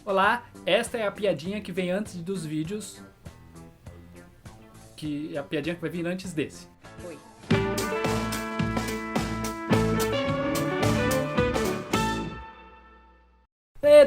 Olá, esta é a piadinha que vem antes dos vídeos. A piadinha que vai vir antes desse. Oi.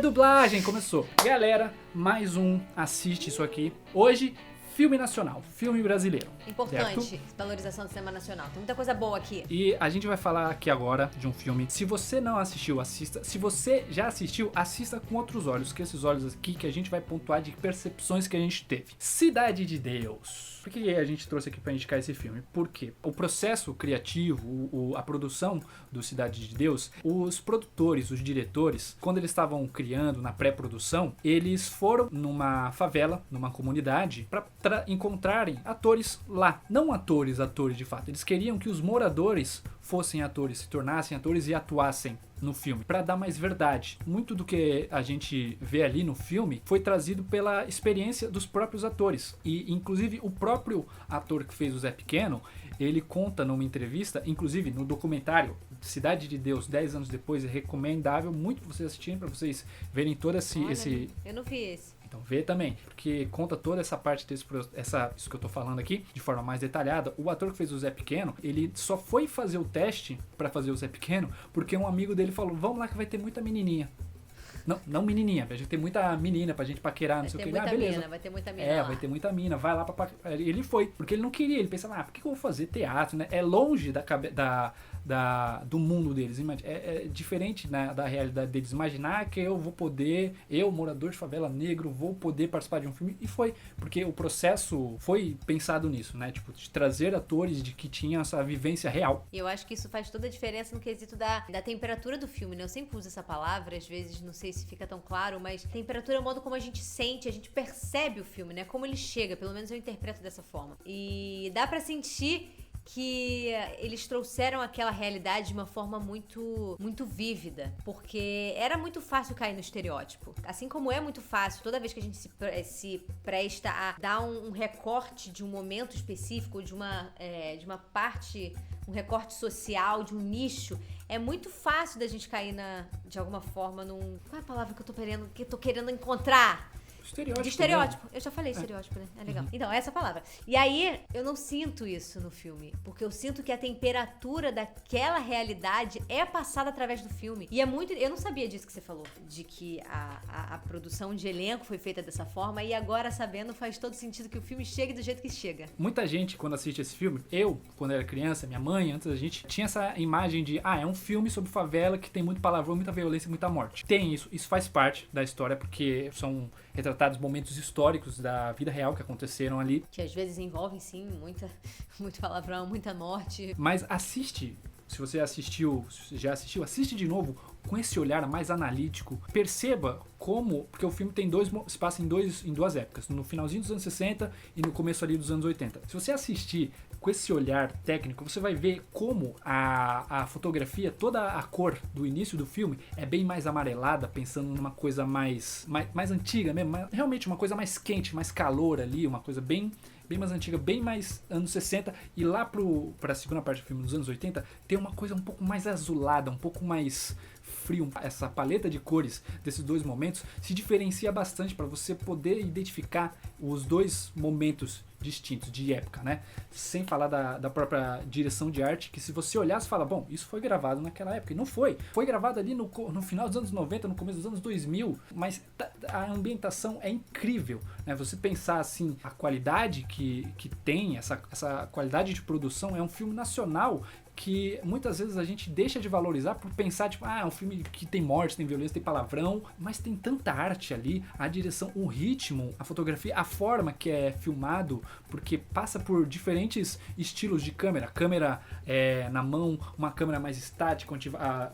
Dublagem, começou. Galera, mais um assiste isso aqui. Hoje, filme nacional, filme brasileiro. Importante, certo? Valorização do cinema nacional. Tem muita coisa boa aqui. E a gente vai falar aqui agora de um filme. Se você não assistiu, assista. Se você já assistiu, assista com outros olhos. Que esses olhos aqui que a gente vai pontuar de percepções que a gente teve. Cidade de Deus. Por que a gente trouxe aqui pra indicar esse filme? Porque o processo criativo, a produção do Cidade de Deus, os produtores, os diretores, quando eles estavam criando na pré-produção, eles foram numa favela, numa comunidade, para encontrarem atores lá. Não atores de fato. Eles queriam que os moradores fossem atores, se tornassem atores e atuassem no filme, para dar mais verdade. Muito do que a gente vê ali no filme foi trazido pela experiência dos próprios atores. E inclusive o próprio ator que fez o Zé Pequeno, ele conta numa entrevista, inclusive no documentário Cidade de Deus, 10 anos depois, é recomendável muito vocês assistirem, para vocês verem todo esse... Olha, eu não vi esse. Então vê também, porque conta toda essa parte isso que eu tô falando aqui de forma mais detalhada. O ator que fez o Zé Pequeno, ele só foi fazer o teste pra fazer o Zé Pequeno porque um amigo dele falou: vamos lá que vai ter muita menininha. Não menininha, vai ter muita menina pra gente paquerar, não sei o que. Beleza. Vai ter muita mina. Vai ter muita mina, vai lá pra... Ele foi, porque ele não queria, ele pensava, por que eu vou fazer teatro, né? É longe do mundo deles. É diferente, né, da realidade deles. Imaginar que eu vou poder, morador de favela negro, vou poder participar de um filme. E foi, porque o processo foi pensado nisso, né? Tipo, de trazer atores de que tinham essa vivência real. E eu acho que isso faz toda a diferença no quesito da temperatura do filme, né? Eu sempre uso essa palavra, às vezes não sei se fica tão claro, mas temperatura é o modo como a gente sente, a gente percebe o filme, né? Como ele chega, pelo menos eu interpreto dessa forma. E dá pra sentir que eles trouxeram aquela realidade de uma forma muito, muito vívida, porque era muito fácil cair no estereótipo. Assim como é muito fácil, toda vez que a gente se presta a dar um recorte de um momento específico, de uma parte, um recorte social, de um nicho, é muito fácil da gente cair de alguma forma num... Qual é a palavra que eu tô querendo encontrar? Estereótipo. De estereótipo. Eu já falei estereótipo, né? É legal. Uhum. Então, essa palavra. E aí, eu não sinto isso no filme. Porque eu sinto que a temperatura daquela realidade é passada através do filme. E é muito... Eu não sabia disso que você falou. De que a produção de elenco foi feita dessa forma. E agora, sabendo, faz todo sentido que o filme chegue do jeito que chega. Muita gente, quando assiste esse filme... Eu, quando era criança, minha mãe, antes da gente... Tinha essa imagem de... é um filme sobre favela que tem muito palavrão, muita violência e muita morte. Tem isso. Isso faz parte da história, porque são retratados momentos históricos da vida real que aconteceram ali. Que às vezes envolvem, sim, muito palavrão, muita morte. Mas assiste, se você já assistiu, assiste de novo com esse olhar mais analítico. Perceba como, porque o filme se passa em duas épocas, no finalzinho dos anos 60 e no começo ali dos anos 80. Se você assistir com esse olhar técnico, você vai ver como a fotografia, toda a cor do início do filme é bem mais amarelada, pensando numa coisa mais antiga mesmo, realmente uma coisa mais quente, mais calor ali, uma coisa bem mais antiga, bem mais anos 60, e lá pra segunda parte do filme, nos anos 80, tem uma coisa um pouco mais azulada, um pouco mais frio. Essa paleta de cores desses dois momentos se diferencia bastante para você poder identificar os dois momentos distintos de época, né? Sem falar da própria direção de arte, que se você olhar, você fala, bom, isso foi gravado naquela época. E não foi. Foi gravado ali no final dos anos 90, no começo dos anos 2000, mas a ambientação é incrível, né? Você pensar assim, a qualidade que tem, essa qualidade de produção, é um filme nacional que muitas vezes a gente deixa de valorizar por pensar, tipo, é um filme que tem morte, tem violência, tem palavrão, mas tem tanta arte ali, a direção, o ritmo, a fotografia, a forma que é filmado, porque passa por diferentes estilos de câmera na mão, uma câmera mais estática,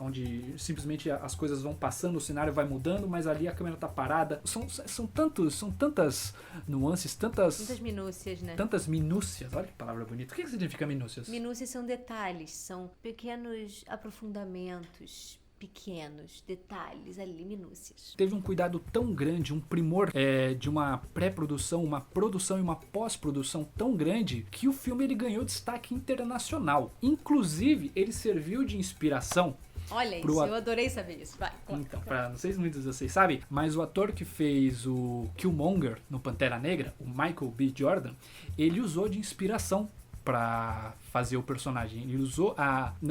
onde simplesmente as coisas vão passando, o cenário vai mudando, mas ali a câmera tá parada. São tantas nuances, muitas minúcias, né? Tantas minúcias, olha que palavra bonita. O que significa minúcias? Minúcias são detalhes. São pequenos aprofundamentos, pequenos detalhes ali, minúcias. Teve um cuidado tão grande, um primor de uma pré-produção, uma produção e uma pós-produção tão grande, que o filme ele ganhou destaque internacional. Inclusive, ele serviu de inspiração. Olha Pro isso, eu adorei saber isso. Vai, conta. Então, não sei se muitos de vocês sabem, mas o ator que fez o Killmonger no Pantera Negra, o Michael B. Jordan, ele usou de inspiração pra fazer o personagem.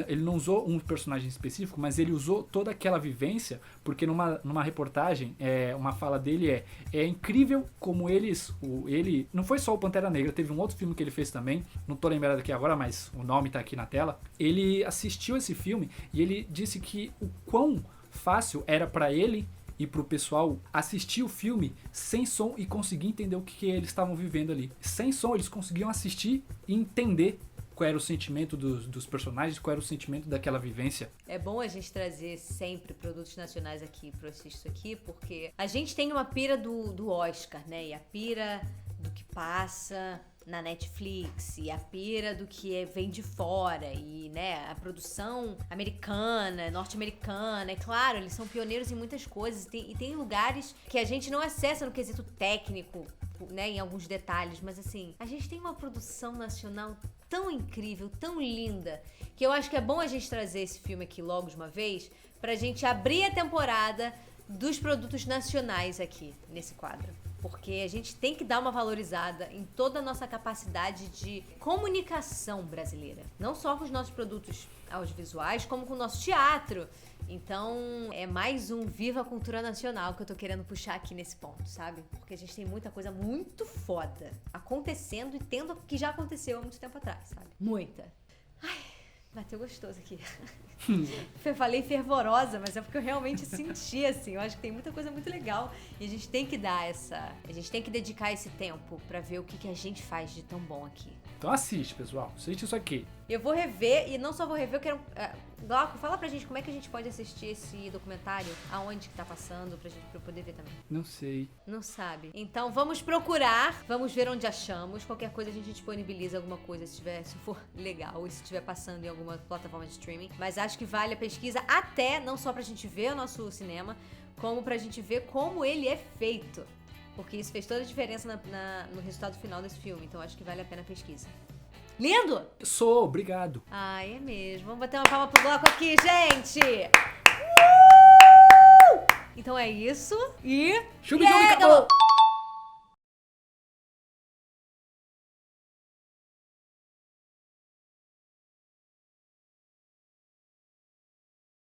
Ele não usou um personagem específico, mas ele usou toda aquela vivência, porque numa reportagem, uma fala dele é incrível como ele, não foi só o Pantera Negra, teve um outro filme que ele fez também, não tô lembrado aqui agora, mas o nome tá aqui na tela. Ele assistiu esse filme e ele disse que o quão fácil era pra ele e pro pessoal assistir o filme sem som e conseguir entender o que eles estavam vivendo ali. Sem som, eles conseguiam assistir e entender qual era o sentimento dos personagens, qual era o sentimento daquela vivência. É bom a gente trazer sempre produtos nacionais aqui pro Assisto Aqui, porque a gente tem uma pira do Oscar, né? E a pira do que passa na Netflix, e a pira do que vem de fora, e né, a produção americana, norte-americana, é claro, eles são pioneiros em muitas coisas, e tem lugares que a gente não acessa no quesito técnico, né, em alguns detalhes, mas assim, a gente tem uma produção nacional tão incrível, tão linda, que eu acho que é bom a gente trazer esse filme aqui logo de uma vez, pra gente abrir a temporada dos produtos nacionais aqui, nesse quadro. Porque a gente tem que dar uma valorizada em toda a nossa capacidade de comunicação brasileira. Não só com os nossos produtos audiovisuais, como com o nosso teatro. Então, é mais um Viva a Cultura Nacional que eu tô querendo puxar aqui nesse ponto, sabe? Porque a gente tem muita coisa muito foda acontecendo e tendo que já aconteceu há muito tempo atrás, sabe? Muita. Ai, bateu gostoso aqui. Eu falei fervorosa, mas é porque eu realmente senti, assim. Eu acho que tem muita coisa muito legal e a gente tem que dar a gente tem que dedicar esse tempo pra ver o que a gente faz de tão bom aqui. Então assiste, pessoal. Assiste isso aqui. Eu vou rever, e não só vou rever, eu quero... Glauco, fala pra gente como é que a gente pode assistir esse documentário, aonde que tá passando, pra eu poder ver também. Não sei. Não sabe? Então vamos procurar, vamos ver onde achamos. Qualquer coisa a gente disponibiliza alguma coisa, se for legal, e se estiver passando em alguma plataforma de streaming. Mas acho que vale a pesquisa, até não só pra gente ver o nosso cinema, como pra gente ver como ele é feito. Porque isso fez toda a diferença no resultado final desse filme. Então acho que vale a pena a pesquisa. Lindo? Obrigado. Ai, é mesmo. Vamos bater uma palma pro Glauco aqui, gente! Então é isso. E... Chubi-chubi, acabou!